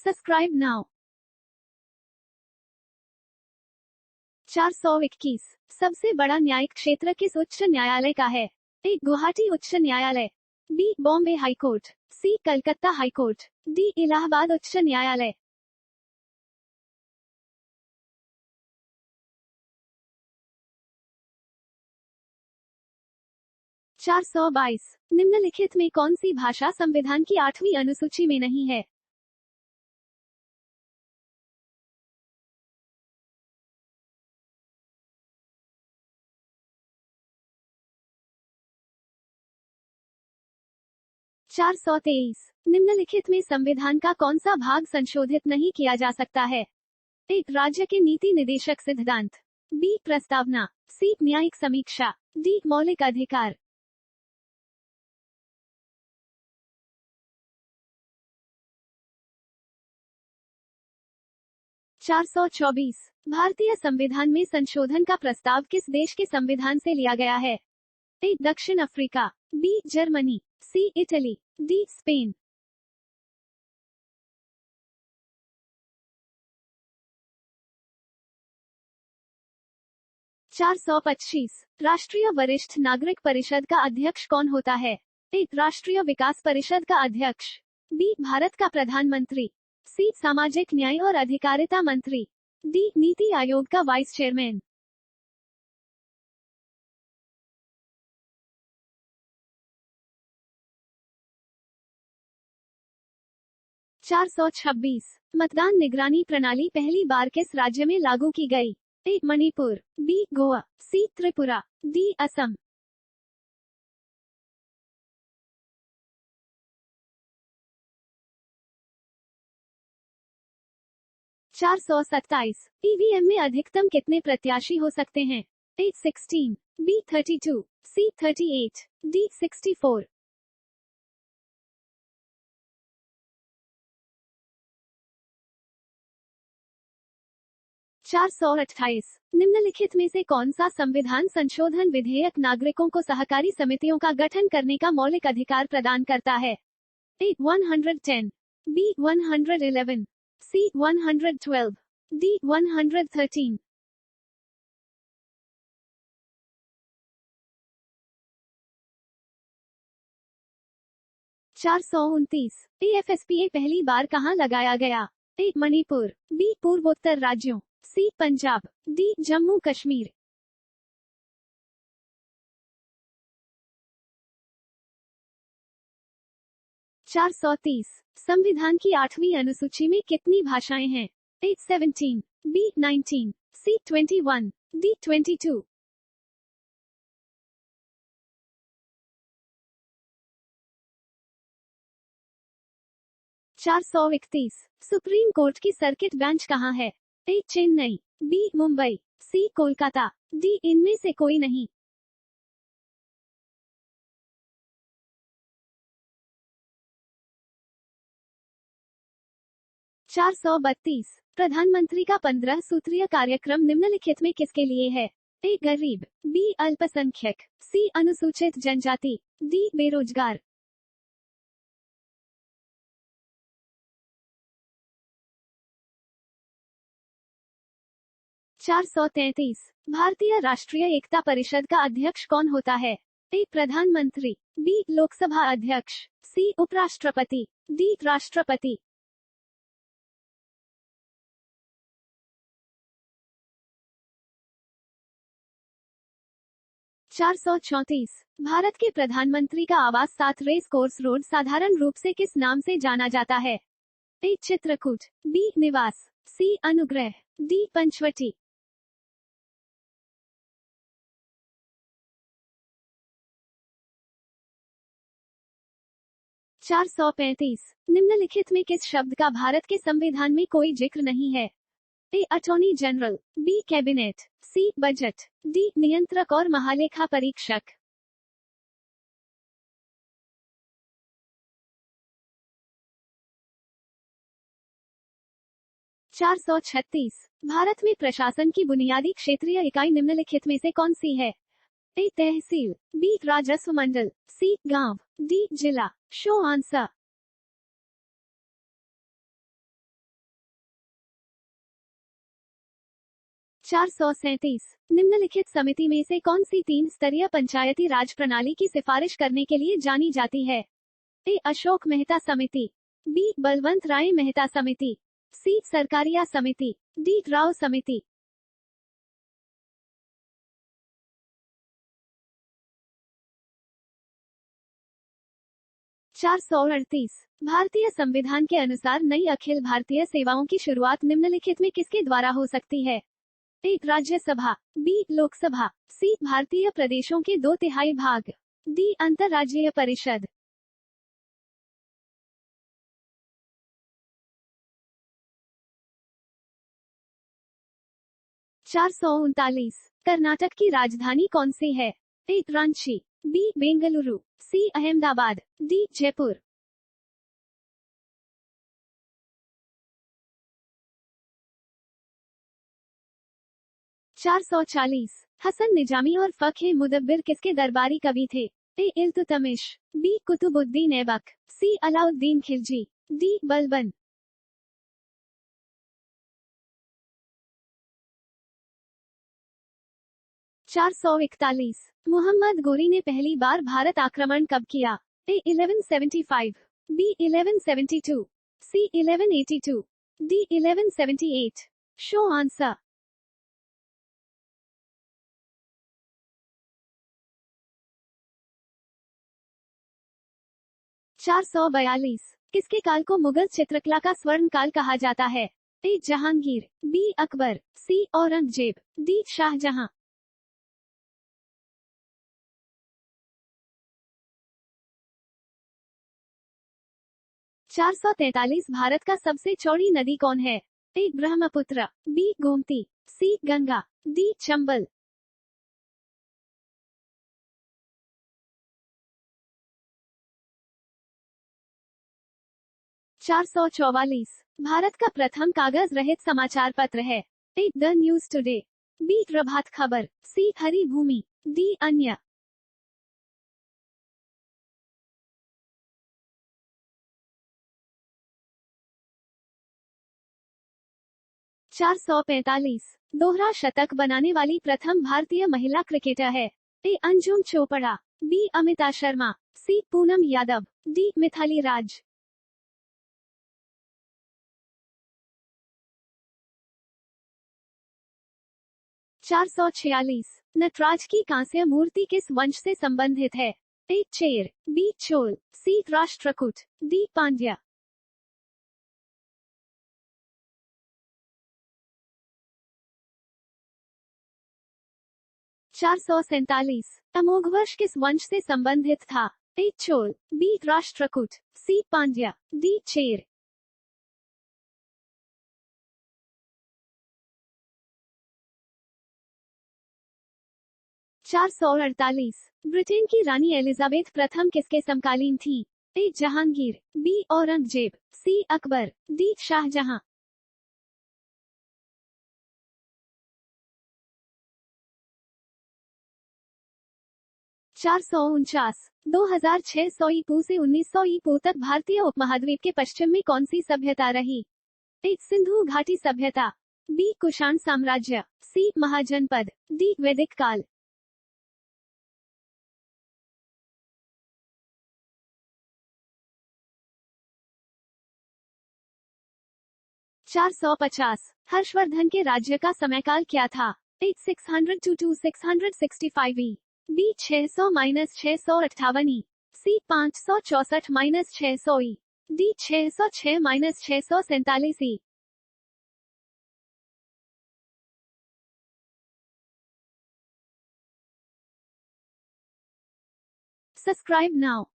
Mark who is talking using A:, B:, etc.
A: Subscribe now. 421 सबसे बड़ा न्यायिक क्षेत्र किस उच्च न्यायालय का है? ए. गुवाहाटी उच्च न्यायालय, B. Bombay high court, C. Calcutta high court, D. Allahabad उच्च न्यायालय। 422 निम्नलिखित में कौन सी भाषा संविधान की 8वीं अनुसूची में नहीं है? चार सौ तेईस निम्नलिखित में संविधान का कौन सा भाग संशोधित नहीं किया जा सकता है? ए. राज्य के नीति निदेशक सिद्धांत, बी. प्रस्तावना, सी. न्यायिक समीक्षा, डी. मौलिक अधिकार। 424 भारतीय संविधान में संशोधन का प्रस्ताव किस देश के संविधान से लिया गया है? ए. दक्षिण Africa, B. Germany, C. Italy, D. Spain. 425 राष्ट्रीय वरिष्ठ नागरिक परिषद का अध्यक्ष कौन होता है? ए. राष्ट्रीय विकास परिषद का अध्यक्ष, बी. भारत का प्रधानमंत्री, सी. सामाजिक न्याय और अधिकारिता मंत्री, डी. नीति आयोग का वाइस चेयरमैन। 426 मतदान निगरानी प्रणाली पहली बार किस राज्य में लागू की गई? ए. मणिपुर, बी. गोवा, सी. त्रिपुरा, डी. असम। 427 ईवीएम में अधिकतम कितने प्रत्याशी हो सकते हैं? ए. 16, बी. 32, सी. 38, डी. 64। 428 निम्नलिखित में से कौन सा संविधान संशोधन विधेयक नागरिकों को सहकारी समितियों का गठन करने का मौलिक अधिकार प्रदान करता है? ए. 110, बी. 111, सी. 112, डी. 113। 429 एएफएसपीए पहली बार कहां लगाया गया? ए. मणिपुर, बी. पूर्वोत्तर राज्यों, सी. पंजाब, डी. जम्मू कश्मीर। 430 संविधान की 8वीं अनुसूची में कितनी भाषाएं हैं? ए. 17, बी. 19, सी. 21, डी. 22। 431 सुप्रीम कोर्ट की सर्किट बेंच कहां है? ए. चेन्नई, बी. मुंबई, सी. कोलकाता, डी. इनमें से कोई नहीं। 432 प्रधानमंत्री का 15 सूत्रीय कार्यक्रम निम्नलिखित में किसके लिए है? ए. गरीब, बी. अल्पसंख्यक, सी. अनुसूचित जनजाति, डी. बेरोजगार। 433 भारतीय राष्ट्रीय एकता परिषद का अध्यक्ष कौन होता है? ए. प्रधानमंत्री, बी. लोकसभा अध्यक्ष, सी. उपराष्ट्रपति, डी. राष्ट्रपति। 434 भारत के प्रधानमंत्री का आवास 7 रेस कोर्स रोड साधारण रूप से किस नाम से जाना जाता है? ए. चित्रकूट, बी. निवास, सी. अनुग्रह, डी. पंचवटी। 435 निम्नलिखित में किस शब्द का भारत के संविधान में कोई जिक्र नहीं है? A. Attorney general, B. Cabinet, C. Budget, D. नियंत्रक और महालेखा परीक्षक। 436 भारत में प्रशासन की बुनियादी क्षेत्रीय इकाई निम्नलिखित में से कौन सी है? ए. तहसील, बी. राजस्व मंडल, सी. गांव, डी. जिला। Show answer. 437 निम्नलिखित समिति में से कौन सी 3 स्तरीय पंचायती राज प्रणाली की सिफारिश करने के लिए जानी जाती है? ए. अशोक मेहता समिति, बी. बलवंत राय मेहता समिति, सी. सरकारिया समिति, डी. राव समिति। 438 भारतीय संविधान के अनुसार नई अखिल भारतीय सेवाओं की शुरुआत निम्नलिखित में किसके द्वारा हो सकती है? ए. राज्यसभा, बी. लोकसभा, सी. भारतीय प्रदेशों के 2/3 भाग, डी. अंतर्राज्यीय परिषद। 439 कर्नाटक की राजधानी कौन सी है? ए. रांची, बी. बेंगलुरु, सी. अहमदाबाद, डी. जयपुर। 440 हसन निजामी और फख्र मुदब्बिर किसके दरबारी कवि थे? ए. इल्तुतमिश, बी. कुतुबुद्दीन ऐबक, सी. अलाउद्दीन खिलजी, डी. बलबन। 441 मोहम्मद गोरी ने पहली बार भारत आक्रमण कब किया? ए. 1175, बी. 1172, सी. 1182, डी. 1178। Show answer. 442 किसके काल को मुगल चित्रकला का स्वर्ण काल कहा जाता है? A. Jahangir, B. Akbar, C. Aurangzeb, D. Shahjahan. 443 भारत का सबसे चौड़ी नदी कौन है? A. Brahmaputra, B. Gomti, C. Ganga, D. Chambal. 444 भारत का प्रथम कागज रहित समाचार पत्र है? A. The news today, B. Prabhat Khabar, C. Hari Bhumi, D. अन्य। 445 दोहरा शतक बनाने वाली प्रथम भारतीय महिला क्रिकेटर है? A. Anjum Chopra, B. Amita Sharma, C. Poonam Yadav, D. Mithali Raj. 446 Nataraja की कांस्य मूर्ति किस वंश से संबंधित है? A. Chera, B. Chola, C. Rashtrakuta, D. Pandya. 447 Amoghavarsha किस वंश से संबंधित था? A. Chola, B. Rashtrakuta, C. Pandya, D. Chera. 448 Britain की रानी एलिजाबेथ प्रथम किसके समकालीन थी? A. Jahangir, B. Aurangzeb, C. Akbar, D. Shahjahan. 449 2600 ईपू से 1900 ईपू तक भारतीय उपमहाद्वीप के पश्चिम में कौन सी सभ्यता रही? ए. सिंधु घाटी सभ्यता, बी. कुषाण साम्राज्य, सी. महाजनपद, डी. वैदिक काल। 450 हर्षवर्धन के राज्य का समयकाल क्या था? ए. 600 to 665 ई, बी. 600-658 ई, सी. 564-600 ई, डी. 606-647 ई। Subscribe now.